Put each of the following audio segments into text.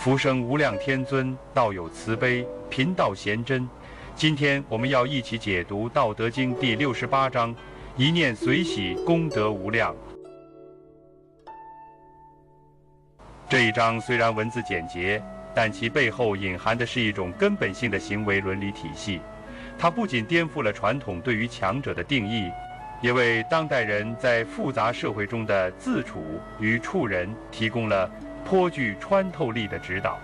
福生无量天尊，道有慈悲，贫道贤真。今天我们要一起解读《道德经》第68章，一念随喜，功德无量。这一章虽然文字简洁，但其背后隐含的是一种根本性的行为伦理体系。它不仅颠覆了传统对于强者的定义，也为当代人在复杂社会中的自处与处人提供了颇具穿透力的指导。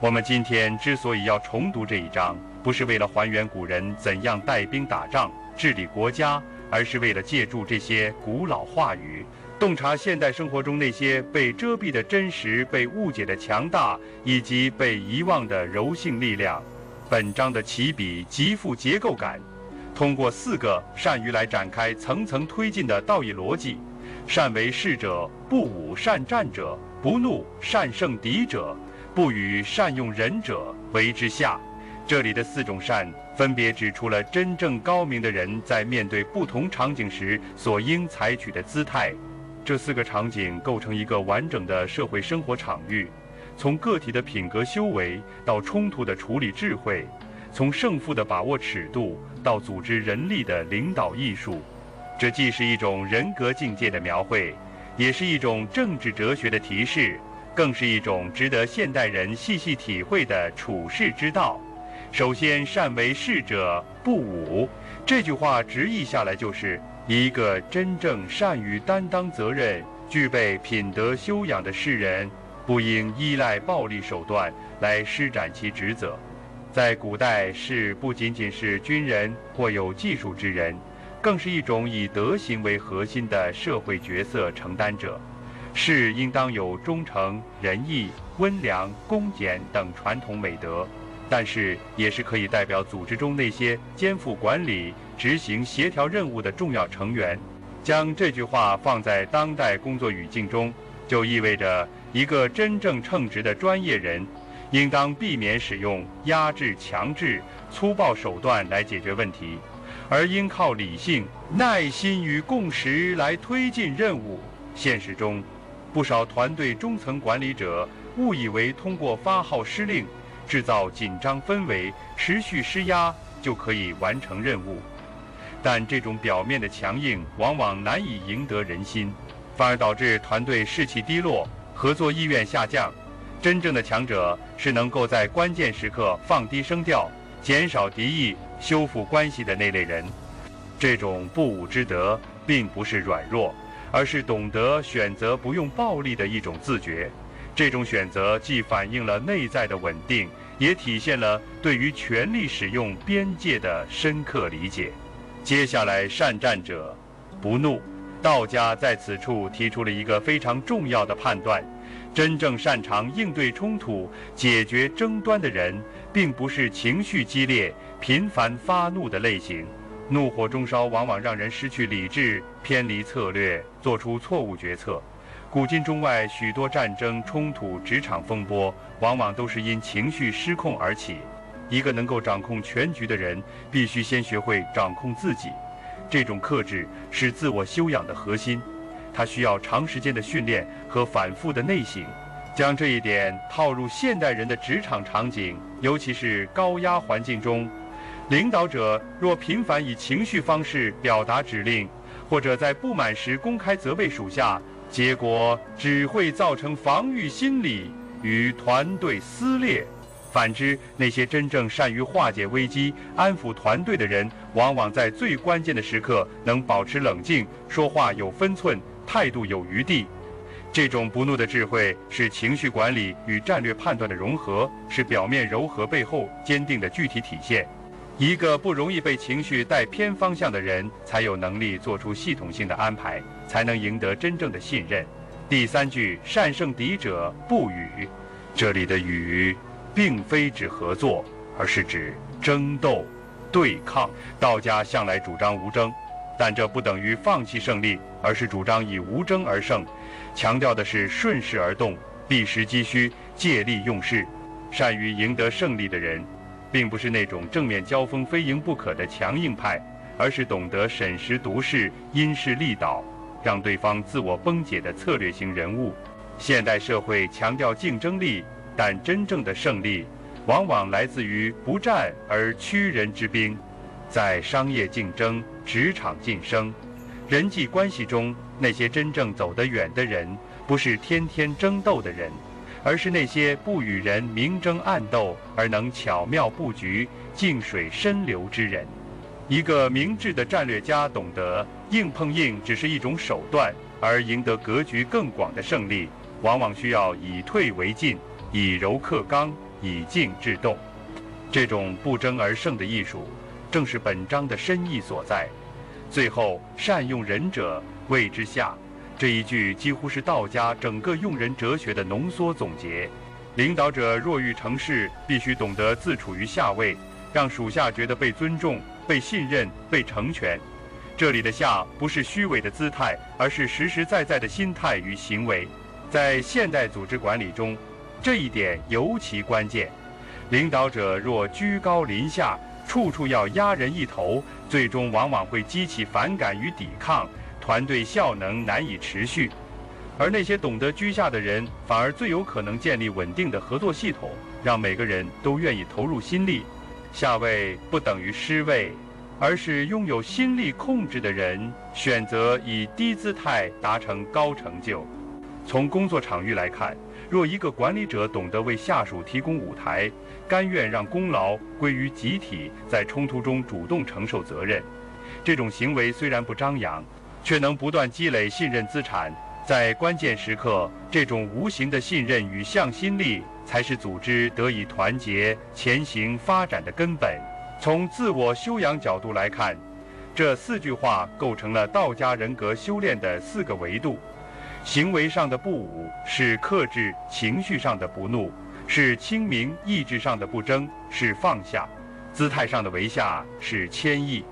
我们今天之所以要重读这一章，不是为了还原古人怎样带兵打仗、治理国家，而是为了借助这些古老话语，洞察现代生活中那些被遮蔽的真实、被误解的强大，以及被遗忘的柔性力量。本章的起笔极富结构感，通过4个善于来展开层层推进的道义逻辑：善为士者，不武善战者，不怒善胜敌者，不与善用人者为之下。这里的4种善分别指出了真正高明的人在面对不同场景时所应采取的姿态。这4个场景构成一个完整的社会生活场域，从个体的品格修为到冲突的处理智慧，从胜负的把握尺度到组织人力的领导艺术。这既是一种人格境界的描绘，也是一种政治哲学的提示，更是一种值得现代人细细体会的处世之道。首先，善为士者，不武。这句话直译下来就是，一个真正善于担当责任、具备品德修养的士人，不应依赖暴力手段来施展其职责。在古代，士不仅仅是军人或有技术之人，更是一种以德行为核心的社会角色承担者。士应当有忠诚、仁义、温良、恭俭等传统美德，但是也是可以代表组织中那些肩负管理、执行协调任务的重要成员。将这句话放在当代工作语境中，就意味着一个真正称职的专业人，应当避免使用压制、强制、粗暴手段来解决问题，而应靠理性、耐心与共识来推进任务。现实中，不少团队中层管理者误以为通过发号施令、制造紧张氛围、持续施压就可以完成任务，但这种表面的强硬往往难以赢得人心，反而导致团队士气低落、合作意愿下降。真正的强者是能够在关键时刻放低声调、减少敌意、修复关系的那类人。这种不武之德并不是软弱，而是懂得选择不用暴力的一种自觉。这种选择既反映了内在的稳定，也体现了对于权力使用边界的深刻理解。接下来，善战者，不怒。道家在此处提出了一个非常重要的判断：真正擅长应对冲突、解决争端的人，并不是情绪激烈、频繁发怒的类型。怒火中烧往往让人失去理智，偏离策略，做出错误决策。古今中外许多战争、冲突、职场风波，往往都是因情绪失控而起。一个能够掌控全局的人，必须先学会掌控自己。这种克制是自我修养的核心，它需要长时间的训练和反复的内省。将这一点套入现代人的职场场景，尤其是高压环境中，领导者若频繁以情绪方式表达指令，或者在不满时公开责备属下，结果只会造成防御心理与团队撕裂。反之，那些真正善于化解危机、安抚团队的人，往往在最关键的时刻能保持冷静，说话有分寸，态度有余地。这种不怒的智慧是情绪管理与战略判断的融合，是表面柔和背后坚定的具体体现。一个不容易被情绪带偏方向的人，才有能力做出系统性的安排，才能赢得真正的信任。第3句，善胜敌者，不与。这里的与并非指合作，而是指争斗、对抗。道家向来主张无争，但这不等于放弃胜利，而是主张以无争而胜，强调的是顺势而动，避实击虚，借力用势。善于赢得胜利的人，并不是那种正面交锋非赢不可的强硬派，而是懂得审时度势、因势利导，让对方自我崩解的策略型人物。现代社会强调竞争力，但真正的胜利往往来自于不战而屈人之兵。在商业竞争、职场晋升、人际关系中，那些真正走得远的人，不是天天争斗的人，而是那些不与人明争暗斗，而能巧妙布局、静水深流之人。一个明智的战略家懂得，硬碰硬只是一种手段，而赢得格局更广的胜利，往往需要以退为进，以柔克刚，以静制动。这种不争而胜的艺术，正是本章的深意所在。最后，善用人者，谓之下。这一句几乎是道家整个用人哲学的浓缩总结。领导者若欲成事，必须懂得自处于下位，让属下觉得被尊重、被信任、被成全。这里的下不是虚伪的姿态，而是实实在在的心态与行为。在现代组织管理中，这一点尤其关键。领导者若居高临下，处处要压人一头，最终往往会激起反感与抵抗，团队效能难以持续。而那些懂得居下的人，反而最有可能建立稳定的合作系统，让每个人都愿意投入心力。下位不等于失位，而是拥有心力控制的人选择以低姿态达成高成就。从工作场域来看，若一个管理者懂得为下属提供舞台，甘愿让功劳归于集体，在冲突中主动承受责任，这种行为虽然不张扬，却能不断积累信任资产。在关键时刻，这种无形的信任与向心力，才是组织得以团结前行发展的根本。从自我修养角度来看，这4句话构成了道家人格修炼的4个维度。行为上的不武是克制，情绪上的不怒是清明，意志上的不争是放下，姿态上的为下是谦抑。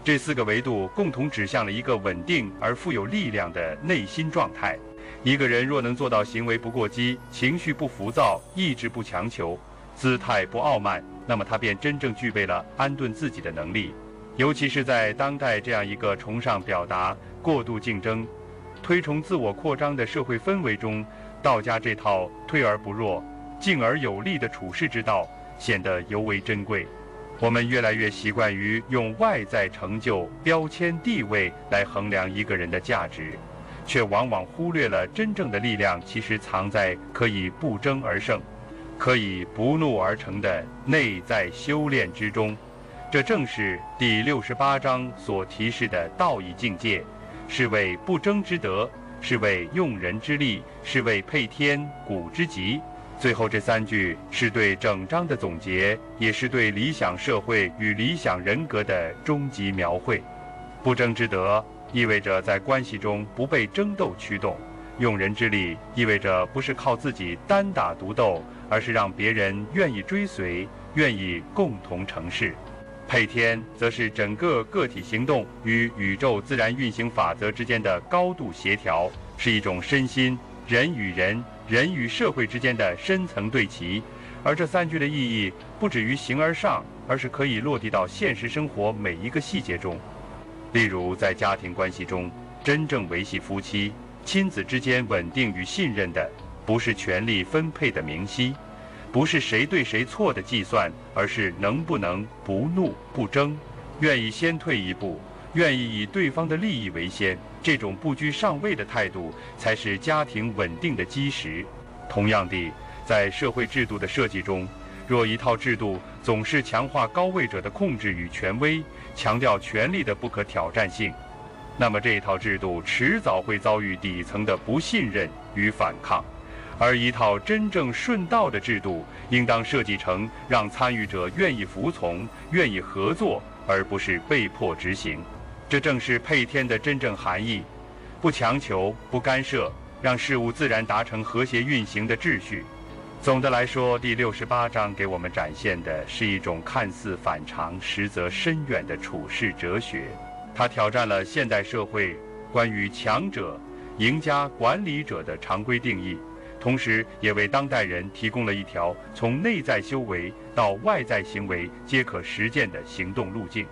这4个维度共同指向了一个稳定而富有力量的内心状态。一个人若能做到行为不过激，情绪不浮躁，意志不强求，姿态不傲慢，那么他便真正具备了安顿自己的能力。尤其是在当代这样一个崇尚表达、过度竞争、推崇自我扩张的社会氛围中，道家这套退而不弱、静而有力的处世之道显得尤为珍贵。我们越来越习惯于用外在成就、标签、地位来衡量一个人的价值，却往往忽略了真正的力量其实藏在可以不争而胜、可以不怒而成的内在修炼之中。这正是第68章所提示的道义境界，是为不争之德，是为用人之力，是为配天鼓之极。最后这3句是对整章的总结，也是对理想社会与理想人格的终极描绘。不争之德意味着在关系中不被争斗驱动，用人之力意味着不是靠自己单打独斗，而是让别人愿意追随，愿意共同成事。配天则是整个个体行动与宇宙自然运行法则之间的高度协调，是一种身心、人与人、人与社会之间的深层对齐。而这3句的意义不止于形而上，而是可以落地到现实生活每一个细节中。例如在家庭关系中，真正维系夫妻、亲子之间稳定与信任的，不是权力分配的明晰，不是谁对谁错的计算，而是能不能不怒不争，愿意先退一步，愿意以对方的利益为先。这种不居上位的态度，才是家庭稳定的基石。同样地，在社会制度的设计中，若一套制度总是强化高位者的控制与权威，强调权力的不可挑战性，那么这一套制度迟早会遭遇底层的不信任与反抗。而一套真正顺道的制度，应当设计成让参与者愿意服从、愿意合作，而不是被迫执行。这正是配天的真正含义，不强求，不干涉，让事物自然达成和谐运行的秩序。总的来说，第68章给我们展现的是一种看似反常，实则深远的处世哲学。它挑战了现代社会关于强者、赢家、管理者的常规定义，同时也为当代人提供了一条从内在修为到外在行为皆可实践的行动路径。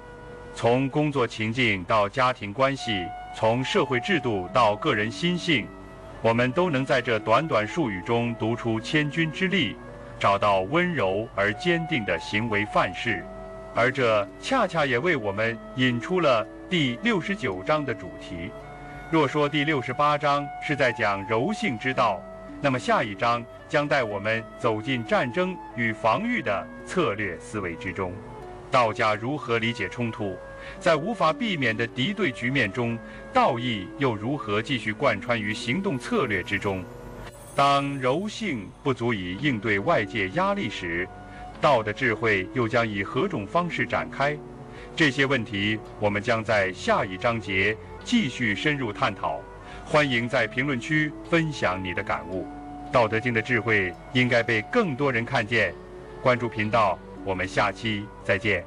从工作情境到家庭关系，从社会制度到个人心性，我们都能在这短短数语中读出千钧之力，找到温柔而坚定的行为范式，而这恰恰也为我们引出了第69章的主题。若说第68章是在讲柔性之道，那么下一章将带我们走进战争与防御的策略思维之中。道家如何理解冲突？在无法避免的敌对局面中，道义又如何继续贯穿于行动策略之中？当柔性不足以应对外界压力时，道的智慧又将以何种方式展开？这些问题我们将在下一章节继续深入探讨。欢迎在评论区分享你的感悟。道德经的智慧应该被更多人看见。关注频道，我们下期再见。